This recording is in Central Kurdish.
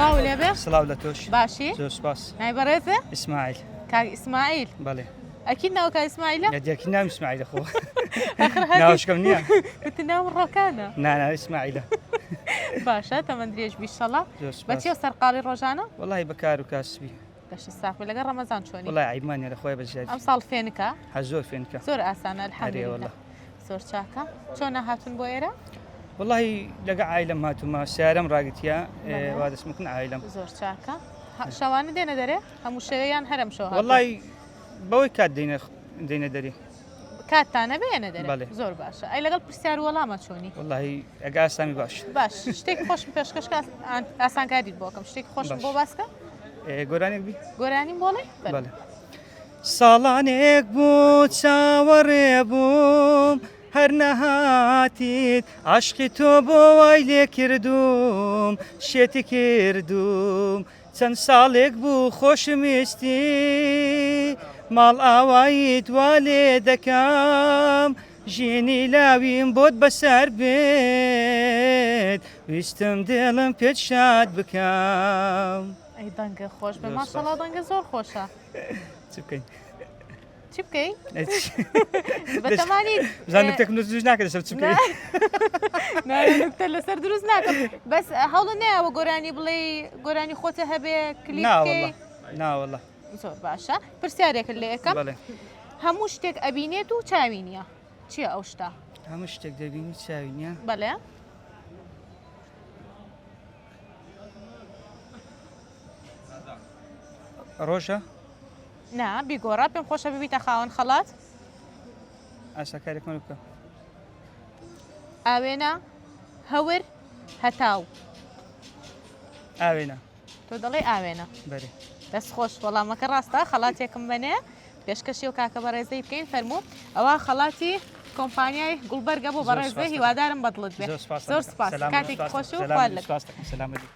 سڵاو لێبێ سڵاو لە تۆش باشی زۆر سپاس نای بەڕێزێ ئیسماعیل کاک ئیسماعیل بەڵێ ئەکید ناو کاک ئیسماعیلە یەکێکی نام ئیسماعیلە خۆ آخر هاتی ناوشکەم نییە وتی ناو ڕۆکانە نانا ئیسماعیلە باشە تەمەند درێژ بیشەڵە زۆر سپاس بەچی و سەرقاڵی ڕۆژانە وەڵی بەکار و کاسبی دەشت ساقی لەگەڵ ڕەمەزان چۆنی وڵی عیبمانە لە خۆی بەزیاد ئەم ساڵ فێنکە هە زۆر فێنکە زۆر ئاسانە هەرێ الحەمدولillah وەڵا زۆر چاکە چۆن هاتون بۆ ئێرە وڵی لەگە عیلم هاتوومە سیارەم ڕاگتیا وا دەستمکن عیلم زۆر چاکە شەوانە دێنە دەرێ هەموو شەوەیان هەرم شەوە وڵی بەوەی کات دێنە دەری کاتتانە بێنە دەرێ بەڵێ. زۆر باشە ئەی لەگەڵ پرسیار وەڵامە چۆنی وڵی ئەگە ئاسامی باش باش شتێکی خۆشم پێشکەشکە ئاسانکاریت بۆکەم شتێکی خۆشم باش. بۆ باسکە گۆرانێک بی گۆرانی بۆڵێ بەڵێ ساڵانێک بوو چاوەڕێ بووم هەر نەهاتیت عاشقی تۆ بۆ وای لێ کردوم شێتی کردوم چەند ساڵێک بوو خۆشمویستی ماڵ ئاوایی دوا لێ دەکەم ژینی لاویم بۆت بەسەر بێت ویستم دڵم پێت شاد بکەم ئەی دەنگە خۆش بێ زۆر ماشەڵڵا دەنگە زۆر خۆشە چ بکەین چی بکەین بەتەمانی بزانم تێکم دروست ناکرد دەسەر چ بکەین نکتە لەسەر دروست ناکەم بەس هەوڵە نایەوە گۆرانی بڵێ گۆرانی خۆتە هەبێ کلیپ بکەی ناوەڵە زۆر باشە پرسیارێکت لێ یەکەم بەڵێ هەموو شتێک ئەبینێت و چاوی نییە چییە ئەو شتا هەموو شتێک دەبینی چاوی نییە بەڵێ ڕۆژە نا بیگۆڕا پێم خۆشە ببیتە خاوەن خەڵات ئاساکارێکمان بکە ئاوێنە هەور هەتاو ئاوێنە تۆ دەڵێ ئاوێنە بەرێ دەست خۆش وەڵامەکە ڕاستە خەڵاتێکم بنێ پێشکەشی و کاکە بەڕێزەی بکەین فەرموو ئەوە خەڵاتی کۆمپانیای گوڵبەرگە بۆ بەڕێزێ هیوادارم بەدڵت بێ زۆر سپاس کاتێکی خۆش و خوارد لە سلامەتی